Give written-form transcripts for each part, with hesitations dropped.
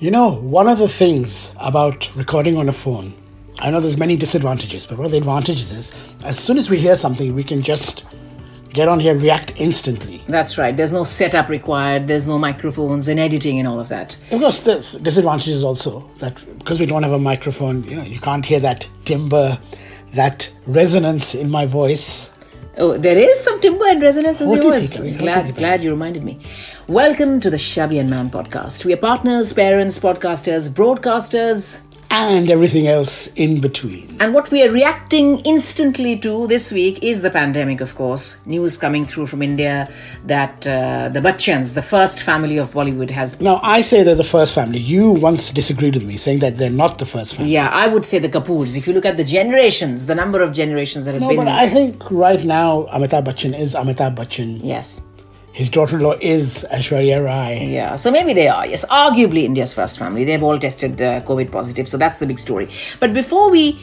One of the things about recording on a phone, I know there's many disadvantages, but one of the advantages is as soon as we hear something, we can just get on here, react instantly. That's right. There's no setup required. There's no microphones and editing and all of that. Of course, the disadvantage is also that because we don't have a microphone, you can't hear that timbre, that resonance in my voice. Oh, there is some timbre and resonance in your voice. Glad you reminded me. Welcome to the Shabby And Man podcast. We are partners, parents, podcasters, broadcasters, and everything else in between. And what we are reacting instantly to this week is the pandemic, of course. News coming through from India that the Bachchans, the first family of Bollywood, has... Now, I say they're the first family. You once disagreed with me, saying that they're not the first family. Yeah, I would say the Kapoors. If you look at the generations, the number of generations that have been... No, but I think right now, Amitabh Bachchan is Amitabh Bachchan. Yes. His daughter-in-law is Aishwarya Rai. Yeah, so maybe they are, yes. Arguably India's first family. They've all tested COVID positive, so that's the big story. But before we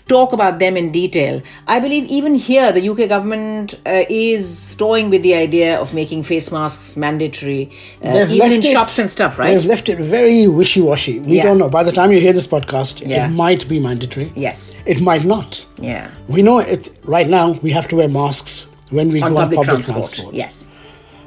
talk about them in detail, I believe even here the UK government is toying with the idea of making face masks mandatory, even in shops and stuff, right? They've left it very wishy-washy. We don't know. By the time you hear this podcast, it might be mandatory. Yes. It might not. Yeah. We know it right now. We have to wear masks when we go on public transport. Yes.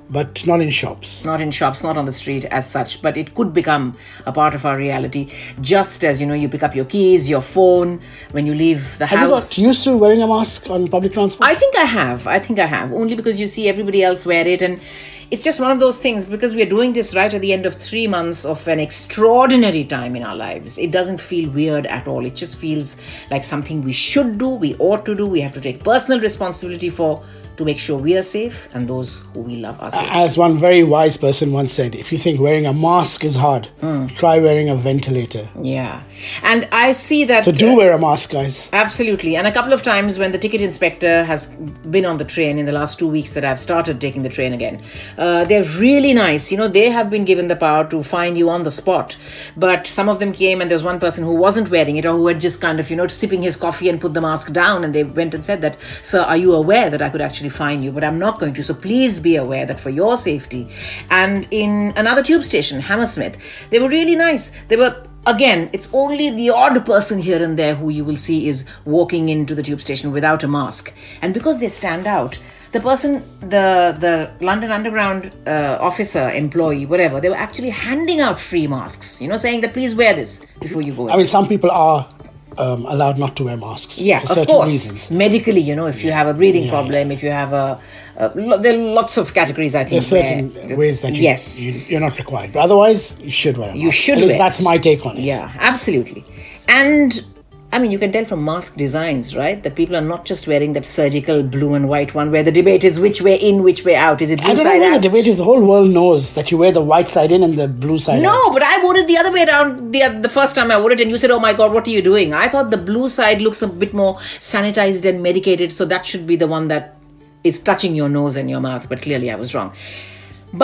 But not in shops. Not in shops, not on the street as such. But it could become a part of our reality. Just as, you pick up your keys, your phone, when you leave the house. Have you got used to wearing a mask on public transport? I think I have. Only because you see everybody else wear it. And it's just one of those things, because we are doing this right at the end of 3 months of an extraordinary time in our lives. It doesn't feel weird at all. It just feels like something we should do, we ought to do, we have to take personal responsibility for, to make sure we are safe and those who we love are safe. As one very wise person once said, if you think wearing a mask is hard, try wearing a ventilator. Yeah. And I see that... So do wear a mask, guys. Absolutely. And a couple of times when the ticket inspector has been on the train in the last 2 weeks that I've started taking the train again, they're really nice. They have been given the power to fine you on the spot. But some of them came and there was one person who wasn't wearing it, or who had just kind of, sipping his coffee and put the mask down, and they went and said that, "Sir, are you aware that I could actually fine you? But I'm not going to. So please be aware that for your safety." And in another tube station, Hammersmith, they were really nice. They were... Again, it's only the odd person here and there who you will see is walking into the tube station without a mask. And because they stand out, the person, the London Underground officer, employee, whatever, they were actually handing out free masks, saying that please wear this before you go in. I mean, some people are allowed not to wear masks. Yeah, for of course. Reasons. Medically, if you have a breathing problem, if you have there are lots of categories, I think. There's certain ways that you're not required. But otherwise, you should wear a mask. You should At least that's my take on it. Yeah, absolutely. And... I mean, you can tell from mask designs, right, that people are not just wearing that surgical blue and white one where the debate is which way in, which way out. Is it blue side out? I don't know where the debate is. The whole world knows that you wear the white side in and the blue side out. No, but I wore it the other way around the first time I wore it, and you said, "Oh my God, what are you doing?" I thought the blue side looks a bit more sanitized and medicated, so that should be the one that is touching your nose and your mouth, but clearly I was wrong. The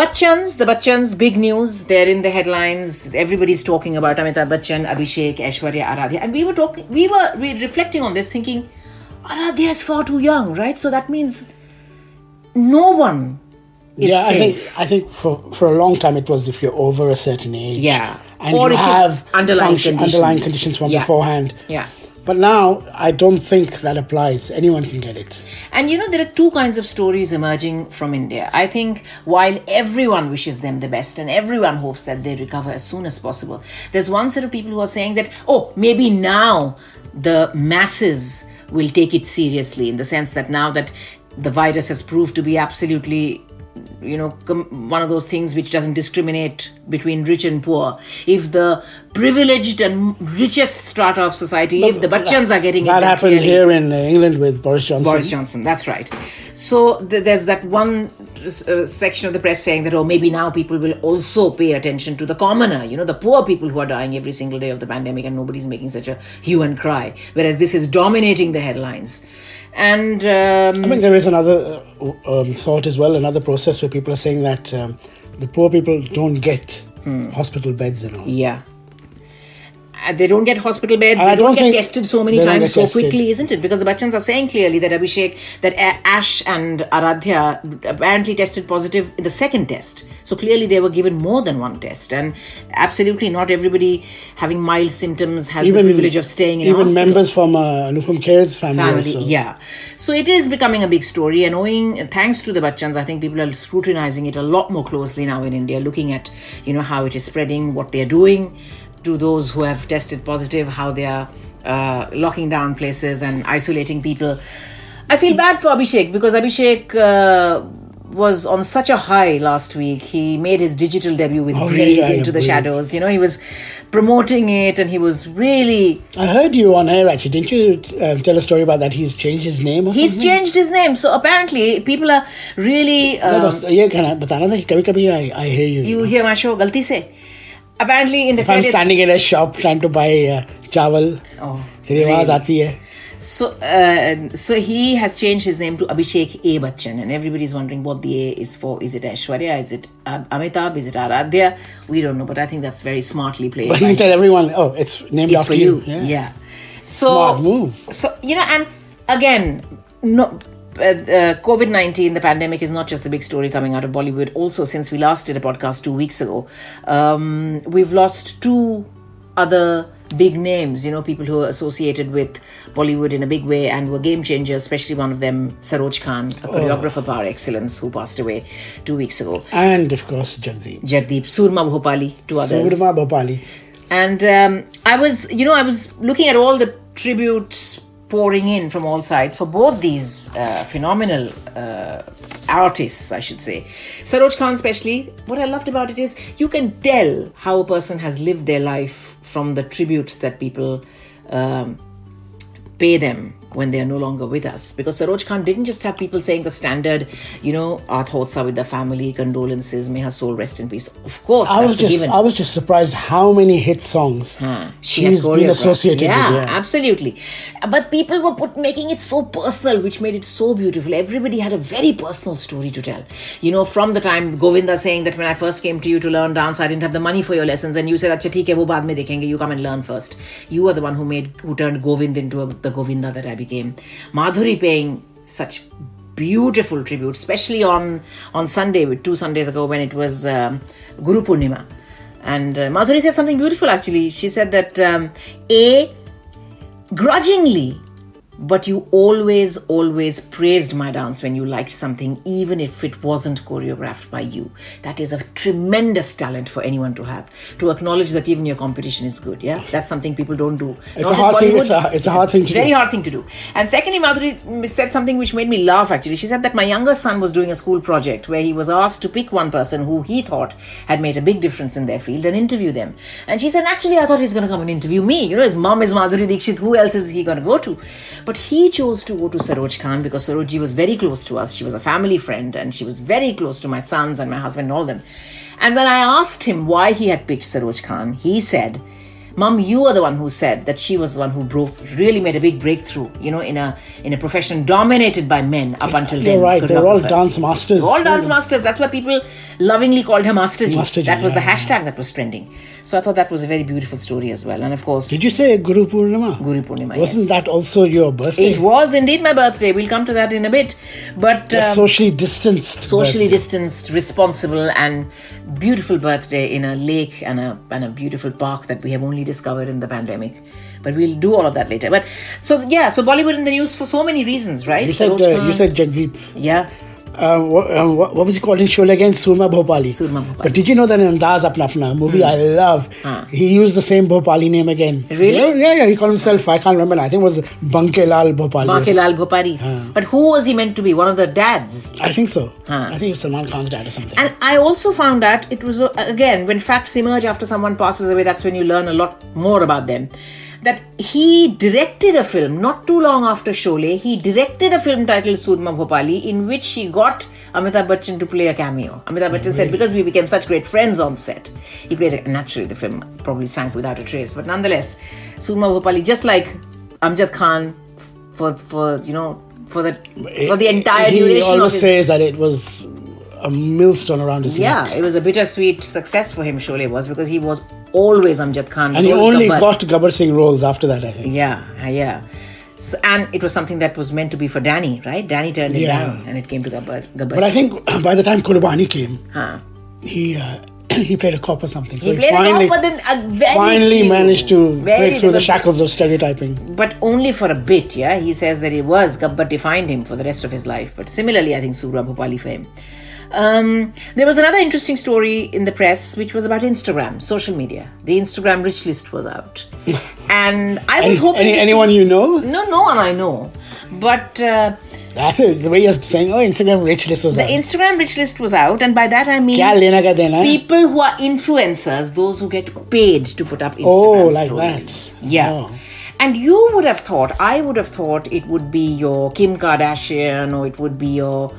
Bachchans, big news. They're in the headlines. Everybody's talking about Amitabh Bachchan, Abhishek, Aishwarya, Aradhya. And we were reflecting on this, thinking, Aradhya is far too young, right? So that means no one is safe. I think for a long time it was if you're over a certain age. Yeah. And or you if have underlying conditions from beforehand. Yeah. But now, I don't think that applies. Anyone can get it. And there are two kinds of stories emerging from India. I think while everyone wishes them the best and everyone hopes that they recover as soon as possible, there's one set of people who are saying that, maybe now the masses will take it seriously, in the sense that now that the virus has proved to be absolutely... one of those things which doesn't discriminate between rich and poor. If the privileged and richest strata of society, if the Bachchans are getting that happened here in England with Boris Johnson. That's right. So there's that one section of the press saying that, maybe now people will also pay attention to the commoner, the poor people who are dying every single day of the pandemic, and nobody's making such a hue and cry. Whereas this is dominating the headlines. And there is another thought as well, another process where people are saying that the poor people don't get hospital beds and all. Yeah. They don't get hospital beds. And they don't get tested so many times so quickly, isn't it? Because the Bachchans are saying clearly that Ash and Aradhya apparently tested positive in the second test. So clearly they were given more than one test. And absolutely not everybody having mild symptoms has the privilege of staying in a hospital. Even members from Anupam Kher's family. Yeah. So it is becoming a big story. And thanks to the Bachchans, I think people are scrutinizing it a lot more closely now in India, looking at, how it is spreading, what they're doing to those who have tested positive, how they are locking down places and isolating people. I feel bad for Abhishek because Abhishek was on such a high last week. He made his digital debut with Breathe Into the Shadows. He was promoting it and he was really... I heard you on air actually. Didn't you tell a story about that? He's changed his name or something? He's changed his name. So apparently people are really... I hear you. You hear my show, Galti Se? Apparently in the credits... I'm standing in a shop trying to buy chawal. Teri awaaz aati hai. So he has changed his name to Abhishek A. Bachchan, and everybody's wondering what the A is for. Is it Aishwarya? Is it Amitabh? Is it Aradhya? We don't know, but I think that's very smartly played. But you can tell everyone, it's named after you. Yeah. So, smart move. So, and again, COVID-19, the pandemic, is not just the big story coming out of Bollywood. Also, since we last did a podcast 2 weeks ago, we've lost two other big names, people who are associated with Bollywood in a big way and were game changers, especially one of them, Saroj Khan, a choreographer par excellence, who passed away 2 weeks ago. And, of course, Jagdeep. Surma Bhopali, two others. Surma Bhopali. And I was looking at all the tributes pouring in from all sides for both these phenomenal artists, I should say. Saroj Khan especially, what I loved about it is you can tell how a person has lived their life from the tributes that people pay them when they are no longer with us. Because Saroj Khan didn't just have people saying the standard, our thoughts are with the family, condolences, may her soul rest in peace. Of course, I was just surprised how many hit songs she's been associated with. Yeah, absolutely. But people were making it so personal, which made it so beautiful. Everybody had a very personal story to tell. From the time Govinda saying that when I first came to you to learn dance, I didn't have the money for your lessons, and you said, "Acha, theek hai, wo baad mein dekhenge. You come and learn first." You were the one who turned Govind into the Govinda that I became. Madhuri paying such beautiful tribute, especially on Sunday, 2 Sundays ago when it was Guru Purnima. And Madhuri said something beautiful actually. She said that grudgingly, but you always praised my dance when you liked something, even if it wasn't choreographed by you. That is a tremendous talent for anyone to have, to acknowledge that even your competition is good. Yeah, that's something people don't do. It's a hard thing. It's a hard thing to do. Very hard thing to do. And secondly, Madhuri said something which made me laugh actually. She said that my younger son was doing a school project where he was asked to pick one person who he thought had made a big difference in their field and interview them. And she said, actually, I thought he's going to come and interview me. His mom is Madhuri Dixit. Who else is he going to go to? But he chose to go to Saroj Khan because Sarojji was very close to us. She was a family friend and she was very close to my sons and my husband and all them. And when I asked him why he had picked Saroj Khan, he said, Mum, you are the one who said that she was the one who really made a big breakthrough, in a profession dominated by men up until then. You're right, they're all dance masters. All dance masters. That's why people lovingly called her Masterji. That was the hashtag that was trending. So I thought that was a very beautiful story as well. And of course... Did you say Guru Purnima? Guru Purnima, Wasn't that also your birthday? It was indeed my birthday. We'll come to that in a bit. But socially distanced. Socially distanced, responsible and beautiful birthday in a lake and a beautiful park that we have only discovered in the pandemic. But we'll do all of that later. But so Bollywood in the news for so many reasons, right? You said Jagdeep. Yeah. What was he called in Sholay again? Surma Bhopali. But did you know that in Andaz Apna Apna movie I love, he used the same Bhopali name again. Really? Yeah. He called himself, I can't remember. I think it was Bankelal Bhopali. Bankelal Bhopali. But who was he meant to be? One of the dads? I think so. I think it was Salman Khan's dad or something. And I also found out it was, again, when facts emerge after someone passes away, that's when you learn a lot more about them. That he directed a film not too long after Sholay. He directed a film titled Surma Bhopali in which he got Amitabh Bachchan to play a cameo. Amitabh Bachchan said because we became such great friends on set, he played it. Naturally, the film probably sank without a trace, but nonetheless, Surma Bhopali, just like Amjad Khan, for the entire duration of his... He always says that it was a millstone around his neck. Yeah, it was a bittersweet success for him, Sholay was, because he was always Amjad Khan. And he only got Gabbar Singh roles after that, I think. Yeah. So, and it was something that was meant to be for Danny, right? Danny turned it down, and it came to Gabbar. But I think by the time Kurbani came, he played a cop or something. So he finally managed to break through the shackles of stereotyping. But only for a bit, yeah? He says that it was Gabbar defined him for the rest of his life. But similarly, I think Surya Bhopali for him. There was another interesting story in the press, which was about Instagram, social media. The Instagram rich list was out. And I was hoping anyone you know? No one I know. But... that's it. The way you're saying, Instagram rich list was out. The Instagram rich list was out, and by that I mean people who are influencers, those who get paid to put up Instagram stories. That. Yeah. Oh. And I would have thought it would be your Kim Kardashian, or it would be your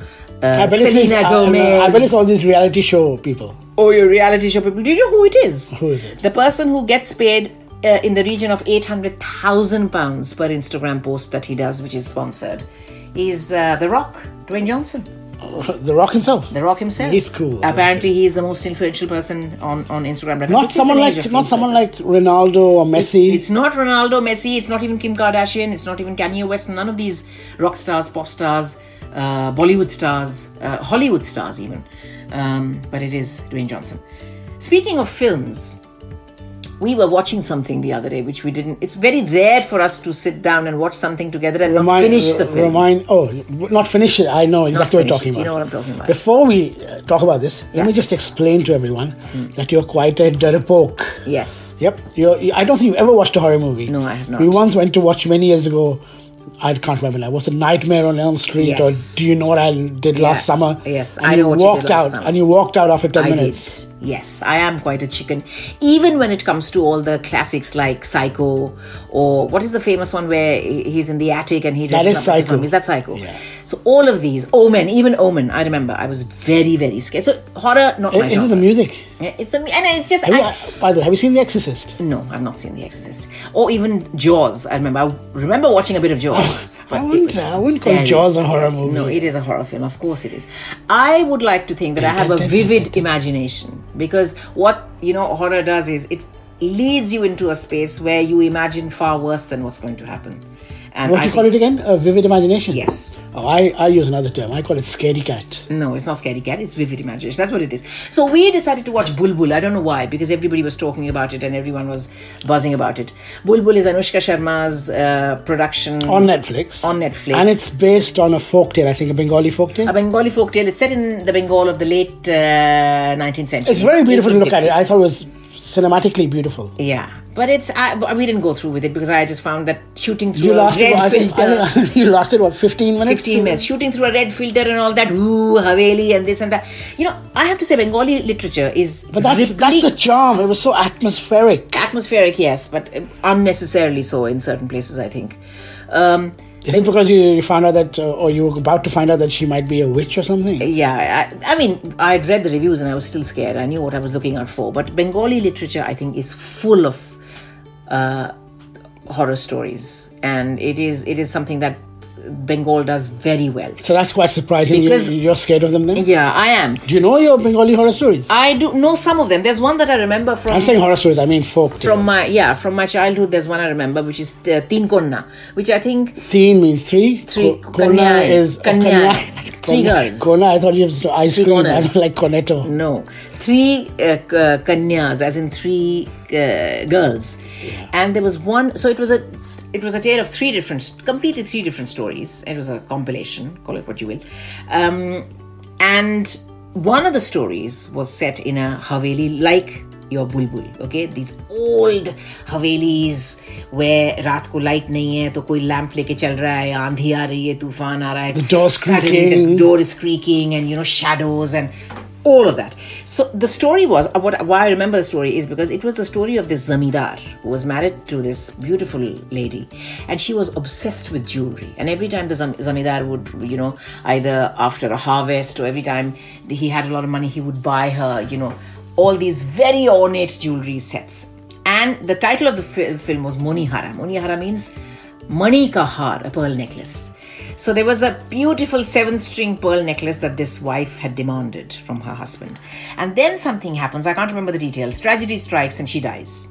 Selena Gomez. I bet it's all these reality show people. Oh, your reality show people. Do you know who it is? Who is it? The person who gets paid in the region of £800,000 per Instagram post that he does, which is sponsored. Is The Rock, Dwayne Johnson. The Rock himself. The Rock himself. He's cool. Apparently, he's the most influential person on Instagram. Not someone like Ronaldo or Messi. It's not Ronaldo, Messi. It's not even Kim Kardashian. It's not even Kanye West. None of these rock stars, pop stars, Bollywood stars, Hollywood stars even. But it is Dwayne Johnson. Speaking of films, we were watching something the other day, which we didn't. It's very rare for us to sit down and watch something together and not finish the film. Not finish it. I know exactly what you're talking about. You know what I'm talking about. Before we talk about this, let me just explain to everyone that you're quite a darapoke. Yes. Yep. I don't think you've ever watched a horror movie. No, I have not. We once went to watch many years ago. I can't remember now. Was it Nightmare on Elm Street, or Do You Know What I Did Last Summer? Yes, I know what you did last summer. And you walked out after 10 minutes. Yes, I am quite a chicken. Even when it comes to all the classics like Psycho, or what is the famous one where he's in the attic and he That is Psycho. Is that Psycho? Yeah. So all of these, even Omen, I remember, I was very, very scared. So horror, not my genre. Is it the music? Yeah, it's just... by the way, have you seen The Exorcist? No, I've not seen The Exorcist. Or even Jaws, I remember watching a bit of Jaws. I wouldn't call Jaws a horror movie. No, it is a horror film, of course it is. I would like to think that I have a vivid imagination. Because what horror does is it leads you into a space where you imagine far worse than what's going to happen. And what do you call it again? A vivid imagination? Yes. Oh, I use another term. I call it scaredy cat. No, it's not scaredy cat. It's vivid imagination. That's what it is. So we decided to watch Bulbul. I don't know why, because everybody was talking about it and everyone was buzzing about it. Bulbul is Anushka Sharma's production. On Netflix. And it's based on a folktale, I think, a Bengali folktale. A Bengali folktale. It's set in the Bengal of the late 19th century. It's very beautiful to look at it. I thought it was cinematically beautiful. Yeah. But we didn't go through with it because I just found that shooting through a red filter... You lasted, 15 minutes? 15 minutes. Shooting through a red filter and all that, Haveli and this and that. I have to say Bengali literature is... But that's the charm. It was so atmospheric. Atmospheric, yes, but unnecessarily so in certain places, I think. Is it because you found out that, or you were about to find out that she might be a witch or something? Yeah, I'd read the reviews and I was still scared. I knew what I was looking out for. But Bengali literature, I think, is full of horror stories, and it is something that Bengal does very well. So that's quite surprising. You're scared of them then? Yeah, I am. Do you know your Bengali horror stories? I do know some of them. There's one that I remember from... I'm saying horror stories, I mean folk tales. From my childhood, there's one I remember, which is Teen Konna, which I think... Teen means three. Konna is... Kanya. Three girls. Konna, I thought you was ice cream. I was like cornetto. No. Three kanyas, as in three girls. Yeah. And there was one... So it was a tale of completely three different stories. It was a compilation, call it what you will. And one of the stories was set in a Haveli like your Bulbul, okay? These old Havelis where raat ko light nahi hai, to koi lamp leke chal raha hai, aandhi aa rahi hai, tufan aa raha hai. The door's creaking. Suddenly the door is creaking and, shadows and all of that. So the story was, why I remember the story is because it was the story of this zamindar who was married to this beautiful lady, and she was obsessed with jewelry. And every time the zamindar would, either after a harvest or every time he had a lot of money, he would buy her, all these very ornate jewelry sets. And the title of the film was Monihara. Monihara means Mani ka har, a pearl necklace. So there was a beautiful 7-string pearl necklace that this wife had demanded from her husband. And then something happens. I can't remember the details. Tragedy strikes and she dies.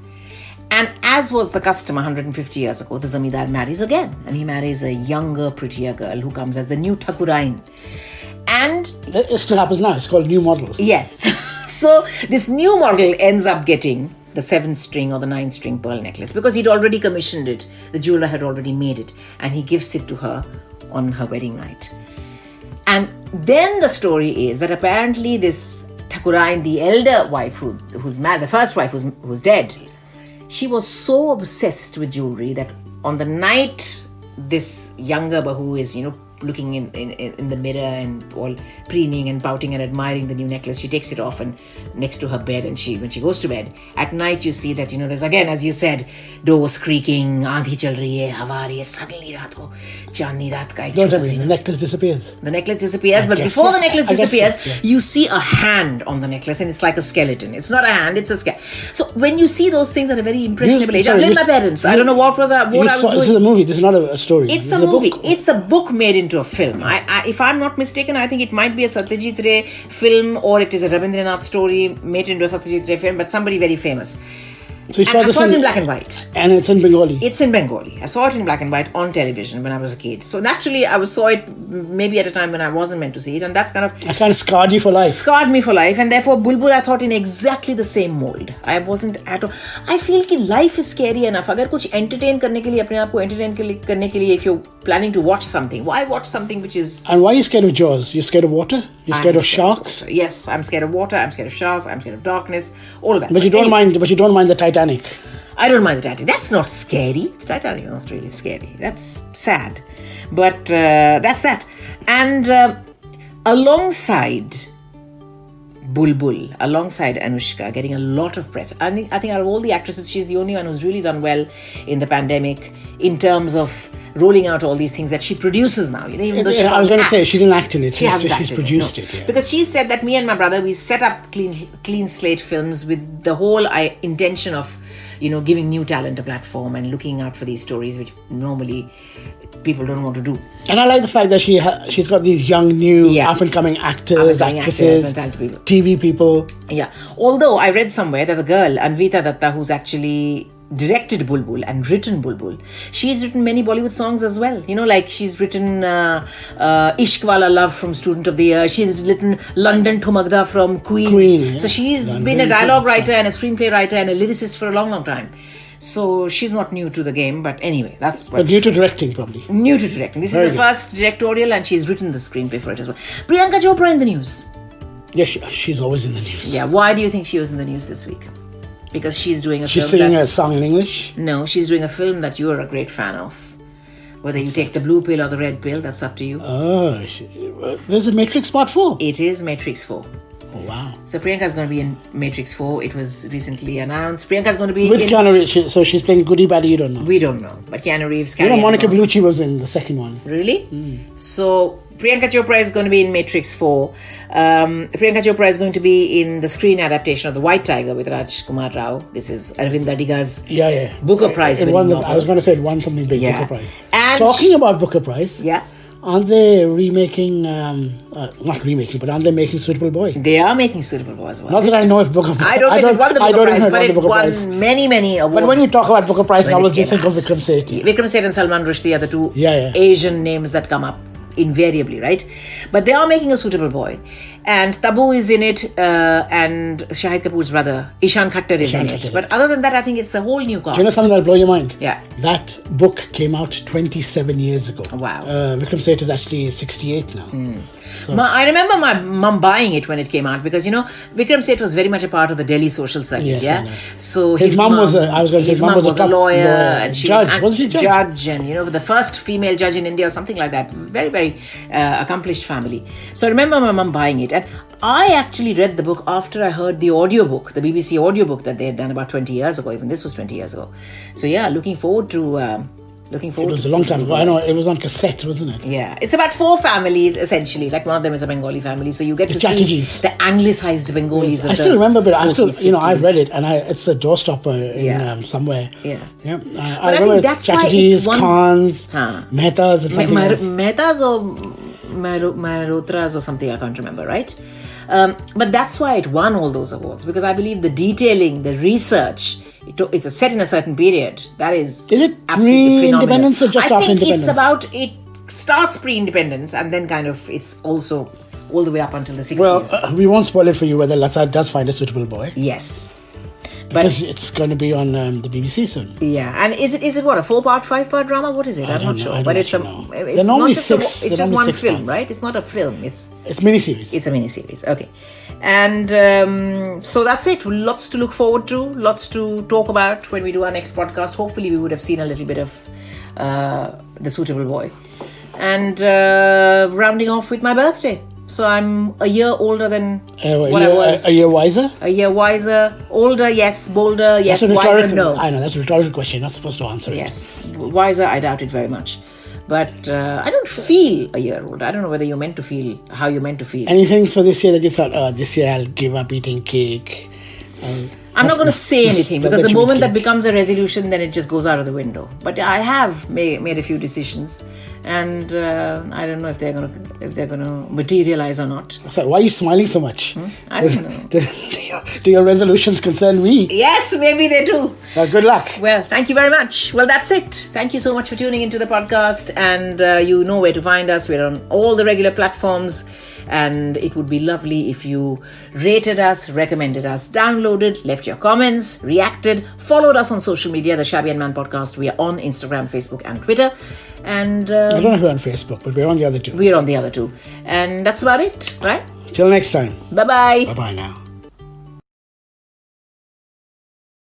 And as was the custom 150 years ago, the Zamindar marries again. And he marries a younger, prettier girl who comes as the new Thakurain. And it still happens now. It's called new model. Yes. So this new model ends up getting the 7-string or the 9-string pearl necklace because he'd already commissioned it. The jeweler had already made it. And he gives it to her on her wedding night. And then the story is that apparently this Thakurain, the elder wife who's married, the first wife who's dead, she was so obsessed with jewelry that on the night this younger bahu is, looking in the mirror and all preening and pouting and admiring the new necklace, she takes it off and next to her bed, and when she goes to bed at night, you see that there's again, as you said, doors creaking, aandhi chal rahi hai, hawa aa rahi hai, suddenly raat ko chandni raat ka Don't tell me, the necklace disappears. The necklace disappears, but before the necklace disappears, you see a hand on the necklace, and it's like a skeleton. It's not a hand, it's a skeleton. So when you see those things at a very impressionable age, I blame my parents. I don't know what I was doing. This is a movie. This is not a story. It's a movie. It's a book made into a film. If I'm not mistaken, I think it might be a Satyajit Ray film, or it is a Rabindranath story made into a Satyajit Ray film, but somebody very famous. So you saw I this saw it in black and white. And it's in Bengali. It's in Bengali. I saw it in black and white on television when I was a kid. So naturally, I saw it maybe at a time when I wasn't meant to see it, and that's kind of scarred you for life. Scarred me for life, and therefore Bulbul I thought in exactly the same mold. I wasn't at all. I feel that life is scary enough. अगर कुछ entertain करने के लिए अपने आप को entertain करने के लिए, if you're planning to watch something, why watch something which is? And why are you scared of Jaws? You're scared of water? You're scared of sharks? Yes, I'm scared of water. I'm scared of sharks. I'm scared of darkness. All of that. But you don't mind. But you don't mind the Titanic. I don't mind the Titanic. That's not scary. The Titanic is not really scary. That's sad. But that's that. And alongside Bulbul, alongside Anushka, getting a lot of press. I think out of all the actresses, she's the only one who's really done well in the pandemic in terms of rolling out all these things that she produces now. Even though I was going to say, she didn't act in it. She's produced it. Yeah. Because she said that me and my brother, we set up clean slate films with the whole intention of giving new talent a platform and looking out for these stories which normally people don't want to do. And I like the fact that she's got these young, new, up-and-coming actors, actresses, TV people. Yeah. Although I read somewhere that the girl, Anvita Datta, who's actually directed Bulbul and written Bulbul, she's written many Bollywood songs as well. Like she's written Ishq Wala Love from Student of the Year. She's written London Thumagda from Queen. Yeah. So she's been a dialogue writer and a screenplay writer and a lyricist for a long, long time. So she's not new to the game, but anyway, that's... But new to directing, probably. New to directing. This is the first directorial, and she's written the screenplay for it as well. Priyanka Chopra in the news. Yes, she's always in the news. Yeah, why do you think she was in the news this week? Because she's doing a film. She's singing a song in English? No, she's doing a film that you are a great fan of. Whether you take the blue pill or the red pill, that's up to you. Oh, there's a Matrix Part 4. It is Matrix 4. Oh, wow. So Priyanka's going to be in Matrix 4. It was recently announced. Priyanka's going to be with Keanu Reeves. So she's playing goody baddie, you don't know? We don't know. But Keanu Reeves, Monica Bellucci was in the second one. Really? So Priyanka Chopra is going to be in Matrix 4. Priyanka Chopra is going to be in the screen adaptation of The White Tiger with Raj Kumar Rao. This is Arvind Adiga's Booker Prize winning novel. I was going to say it won something big, Booker Prize. And talking about Booker Prize, aren't they remaking, not remaking, but aren't they making Suitable Boy? They are making Suitable Boy as well. Not that I know if Booker Prize... I don't think it won the Booker Prize, but it won many awards. But when you talk about Booker Prize novels, you think of Vikram Seth. Vikram Seth and Salman Rushdie are the two Asian names that come up invariably, right? But they are making a Suitable Boy. And Tabu is in it, and Shahid Kapoor's brother, Ishan Khattar, is in it. But other than that, I think it's a whole new cast. Do you know something that'll blow your mind? Yeah. That book came out 27 years ago. Wow. Vikram Seth is actually 68 now. So. I remember my mum buying it when it came out because, Vikram Seth was very much a part of the Delhi social circuit, So his mum was a lawyer, and she wasn't she judge, and the first female judge in India or something like that. Very, very accomplished family. So I remember my mum buying it, and I actually read the book after I heard the audiobook, the BBC audiobook that they had done about 20 years ago. Even this was 20 years ago. So looking forward to Looking forward It was to a long the time Suitable ago. I Boy. know, it was on cassette, wasn't it? Yeah, it's about 4 families essentially. Like one of them is a Bengali family, so you get to see Chatterjees. the Anglicized Bengalis. I still remember, but I still, 40s, I've 50s. read it, and it's a doorstopper in Yeah. somewhere. Yeah. Yeah. I remember think that's why Chatterjees, it won- Khans, Huh. Mehtas, and something else. Mehtas or Malhotras or something, I can't remember, right? But that's why it won all those awards, because I believe the detailing, the research, it's a set in a certain period. That is it absolutely pre-independence phenomenal. or just I after think independence? it starts pre-independence and then kind of it's also all the way up until the 60s. Well, we won't spoil it for you whether Lata does find a suitable boy. Yes. Because it's going to be on the BBC soon. Yeah, and is it what, a 4-part, 5-part drama? What is it? I'm not sure. But it's They're normally not just six. it's they're just normally one 6 film, parts. right? It's not a film. It's miniseries. a miniseries. Okay, and so that's it. Lots to look forward to. Lots to talk about when we do our next podcast. Hopefully, we would have seen a little bit of The Suitable Boy, and rounding off with my birthday. So I'm a year older than what I was. A year wiser? A year wiser, older, yes, bolder, yes, That's a wiser, rhetorical, no. I know, that's a rhetorical question. You're not supposed to answer it. Yes, wiser, I doubt it very much. But I don't feel a year older. I don't know whether you're meant to feel how you're meant to feel. Any things for this year that you thought, this year I'll give up eating cake? I'm not going to say anything because the you moment would that becomes a resolution, then it just goes out of the window. But I have made a few decisions, and I don't know if they're going to materialize or not. So why are you smiling so much? I don't know. Do your resolutions concern me? Yes, maybe they do. Good luck. Well, thank you very much. Well, that's it. Thank you so much for tuning into the podcast, and you know where to find us. We're on all the regular platforms, and it would be lovely if you rated us, recommended us, downloaded, left your comments, reacted, followed us on social media, the Shabby And Man podcast. We are on Instagram, Facebook, and Twitter. And I don't know if we're on Facebook, but we're on the other two. We're on the other two. And that's about it, right? Till next time. Bye-bye. Bye-bye now.